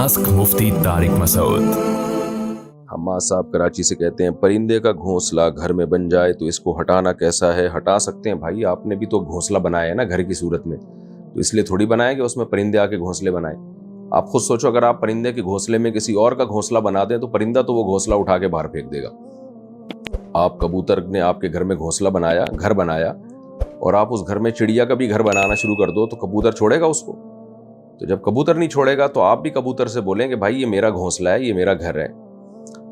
Ask मुफ्ती तारिक मसूद। हम्माद साहब कराची से कहते हैं, परिंदे का घोंसला घर में बन जाए तो इसको हटाना कैसा है? हटा सकते हैं भाई, आपने भी तो घोंसला बनाया है ना घर की सूरत में, तो इसलिए थोड़ी बनाया कि उसमें परिंदे आके घोंसले बनाए। आप खुद सोचो, अगर आप परिंदे के घोंसले में किसी और का घोंसला बना दें तो परिंदा तो वो घोंसला उठा के बाहर फेंक देगा। आप कबूतर ने आपके घर में घोंसला बनाया, घर बनाया, और आप उस घर में चिड़िया का भी घर बनाना शुरू कर दो तो कबूतर छोड़ेगा उसको? तो जब कबूतर नहीं छोड़ेगा तो आप भी कबूतर से बोलेंगे भाई ये मेरा घोंसला है, ये मेरा घर है,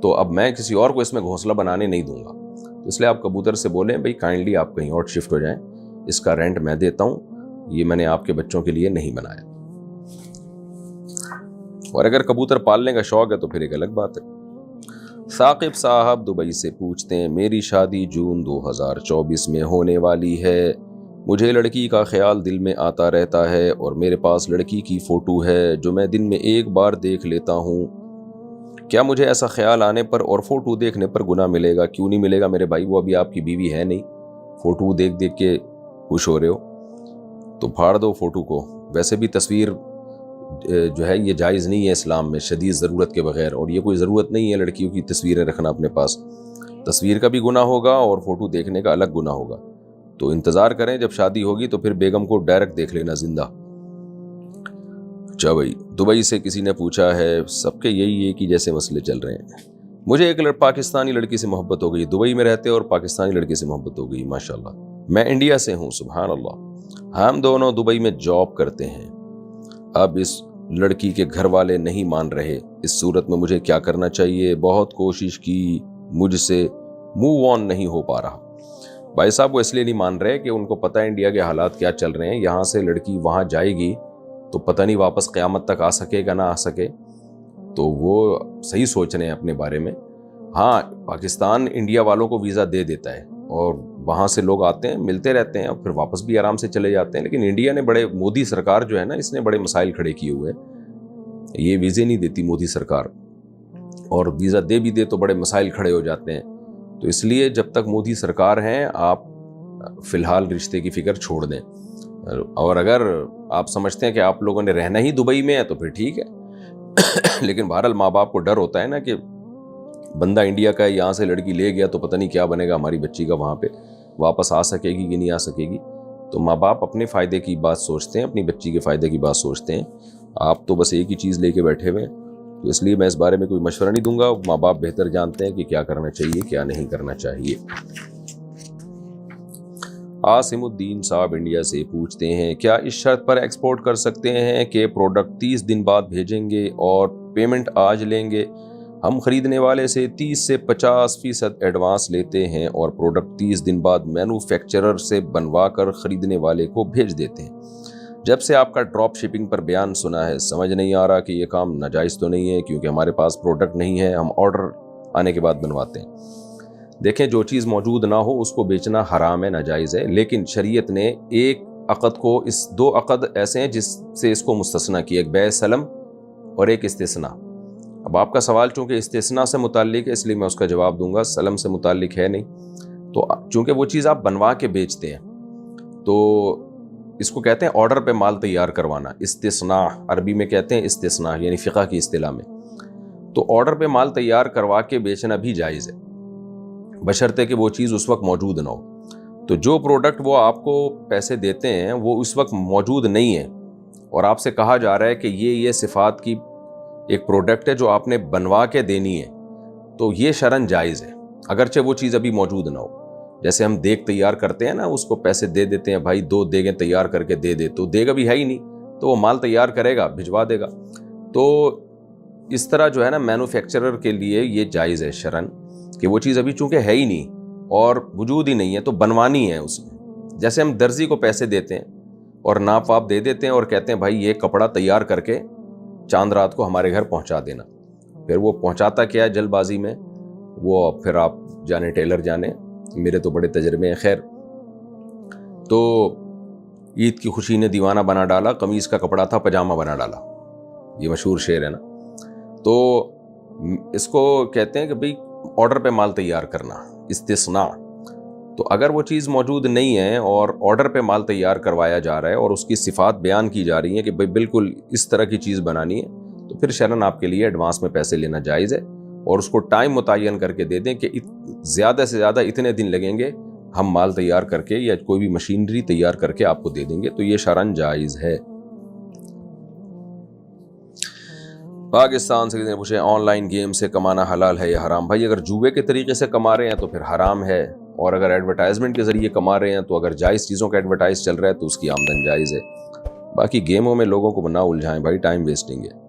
तो अब मैं किसी और को इसमें घोंसला बनाने नहीं दूंगा। तो इसलिए आप कबूतर से बोलें भाई काइंडली आप कहीं और शिफ्ट हो जाएं, इसका रेंट मैं देता हूं, ये मैंने आपके बच्चों के लिए नहीं बनाया। और अगर कबूतर पालने का शौक है तो फिर एक अलग बात है। साकिब साहब दुबई से पूछते हैं, मेरी शादी जून 2024 में होने वाली है। मुझे लड़की का ख्याल दिल में आता रहता है और मेरे पास लड़की की फ़ोटो है जो मैं दिन में एक बार देख लेता हूँ। क्या मुझे ऐसा ख्याल आने पर और फ़ोटो देखने पर गुनाह मिलेगा? क्यों नहीं मिलेगा मेरे भाई, वो अभी आपकी बीवी है नहीं। फ़ोटो देख देख के खुश हो रहे हो तो फाड़ दो फ़ोटो को। वैसे भी तस्वीर जो है ये जायज़ नहीं है इस्लाम में शदीद ज़रूरत के बगैर, और ये कोई ज़रूरत नहीं है लड़कियों की तस्वीरें रखना अपने पास। तस्वीर का भी गुनाह होगा और फ़ोटो देखने का अलग गुनाह होगा। तो इंतज़ार करें, जब शादी होगी तो फिर बेगम को डायरेक्ट देख लेना जिंदा। अच्छा भाई, दुबई से किसी ने पूछा है, सबके यही है कि जैसे मसले चल रहे हैं, मुझे एक पाकिस्तानी लड़की से मोहब्बत हो गई, दुबई में रहते और पाकिस्तानी लड़की से मोहब्बत हो गई, माशाल्लाह। मैं इंडिया से हूँ, सुभान अल्लाह। हम दोनों दुबई में जॉब करते हैं। अब इस लड़की के घर वाले नहीं मान रहे, इस सूरत में मुझे क्या करना चाहिए? बहुत कोशिश की, मुझसे मूव ऑन नहीं हो पा रहा। भाई साहब, वो इसलिए नहीं मान रहे कि उनको पता है इंडिया के हालात क्या चल रहे हैं। यहाँ से लड़की वहाँ जाएगी तो पता नहीं वापस क़यामत तक आ सकेगा ना आ सके, तो वो सही सोच रहे हैं अपने बारे में। हाँ, पाकिस्तान इंडिया वालों को वीज़ा दे देता है और वहाँ से लोग आते हैं, मिलते रहते हैं और फिर वापस भी आराम से चले जाते हैं। लेकिन इंडिया ने बड़े, मोदी सरकार जो है ना, इसने बड़े मसाइल खड़े किए हुए हैं। ये वीज़े नहीं देती मोदी सरकार, और वीज़ा दे भी दे तो बड़े मसाइल खड़े हो जाते हैं। तो इसलिए जब तक मोदी सरकार हैं आप फ़िलहाल रिश्ते की फ़िक्र छोड़ दें। और अगर आप समझते हैं कि आप लोगों ने रहना ही दुबई में है तो फिर ठीक है। लेकिन बहरहाल माँ बाप को डर होता है ना कि बंदा इंडिया का है, यहाँ से लड़की ले गया तो पता नहीं क्या बनेगा हमारी बच्ची का, वहाँ पे वापस आ सकेगी कि नहीं आ सकेगी। तो माँ बाप अपने फ़ायदे की बात सोचते हैं, अपनी बच्ची के फ़ायदे की बात सोचते हैं। आप तो बस एक ही चीज़ लेके बैठे हुए हैं। तो इसलिए मैं इस बारे में कोई मशवरा नहीं दूंगा। माँ बाप बेहतर जानते हैं कि क्या करना चाहिए, क्या नहीं करना चाहिए। आसिमुद्दीन साहब इंडिया से पूछते हैं, क्या इस शर्त पर एक्सपोर्ट कर सकते हैं कि प्रोडक्ट 30 दिन बाद भेजेंगे और पेमेंट आज लेंगे? हम ख़रीदने वाले से 30 से 50% एडवांस लेते हैं और प्रोडक्ट 30 दिन बाद मैन्युफैक्चरर से बनवा कर ख़रीदने वाले को भेज देते हैं। जब से आपका ड्रॉप शिपिंग पर बयान सुना है, समझ नहीं आ रहा कि ये काम नाजायज़ तो नहीं है, क्योंकि हमारे पास प्रोडक्ट नहीं है, हम ऑर्डर आने के बाद बनवाते हैं। देखें, जो चीज़ मौजूद ना हो उसको बेचना हराम है, नाजायज़ है। लेकिन शरीयत ने एक अक़द को, इस 2 अक़द ऐसे हैं जिससे इसको मुस्तस्ना किया, एक बै सलम और एक इस्तिस्ना। अब आपका सवाल चूँकि इस्तिस्ना से मुताल्लिक है इसलिए मैं उसका जवाब दूंगा, सलम से मुताल्लिक है नहीं। तो चूँकि वो चीज़ आप बनवा के बेचते हैं तो इसको कहते हैं ऑर्डर पे माल तैयार करवाना। इस्तिस्ना अरबी में कहते हैं, इस्तिस्ना यानी फ़िक़्ह की इस्तिलाह में। तो ऑर्डर पे माल तैयार करवा के बेचना भी जायज़ है, बशर्ते कि वो चीज़ उस वक्त मौजूद ना हो। तो जो प्रोडक्ट वो आपको पैसे देते हैं वो उस वक्त मौजूद नहीं है और आपसे कहा जा रहा है कि ये सिफ़ात की एक प्रोडक्ट है जो आपने बनवा के देनी है, तो ये शरन जायज़ है, अगरचे वो चीज़ अभी मौजूद ना हो। जैसे हम देग तैयार करते हैं ना, उसको पैसे दे देते हैं, भाई 2 देगें तैयार करके दे दे, तो देगा भी है ही नहीं, तो वो माल तैयार करेगा, भिजवा देगा। तो इस तरह जो है ना, मैन्युफैक्चरर के लिए ये जायज़ है शरन कि वो चीज़ अभी चूँकि है ही नहीं और वजूद ही नहीं है तो बनवानी है उसमें। जैसे हम दर्जी को पैसे देते हैं और नाप वाप दे देते हैं और कहते हैं भाई ये कपड़ा तैयार करके चांद रात को हमारे घर पहुंचा देना, फिर वो पहुंचाता क्या है जल्दबाजी में, वो फिर आप जाने टेलर जाने, मेरे तो बड़े तजर्बे हैं। खैर, तो ईद की खुशी ने दीवाना बना डाला, कमीज़ का कपड़ा था पजामा बना डाला, ये मशहूर शेर है ना। तो इसको कहते हैं कि भाई ऑर्डर पे माल तैयार करना, इस्तिस्ना। तो अगर वो चीज़ मौजूद नहीं है और ऑर्डर पे माल तैयार करवाया जा रहा है और उसकी सिफ़ात बयान की जा रही है कि भाई बिल्कुल इस तरह की चीज़ बनानी है, تو پھر شرن آپ کے لیے ایڈوانس میں پیسے لینا جائز ہے، اور اس کو ٹائم متعین کر کے دے دیں کہ زیادہ سے زیادہ اتنے دن لگیں گے، ہم مال تیار کر کے یا کوئی بھی مشینری تیار کر کے آپ کو دے دیں گے، تو یہ شرعاً جائز ہے۔ پاکستان سے کسی نے پوچھے آن لائن گیم سے کمانا حلال ہے یا حرام؟ بھائی اگر جوے کے طریقے سے کما رہے ہیں تو پھر حرام ہے، اور اگر ایڈورٹائزمنٹ کے ذریعے کما رہے ہیں تو اگر جائز چیزوں کا ایڈورٹائز چل رہا ہے تو اس کی آمدن جائز ہے۔ باقی گیموں میں لوگوں کو نہ الجھائیں بھائی، ٹائم ویسٹنگ ہے۔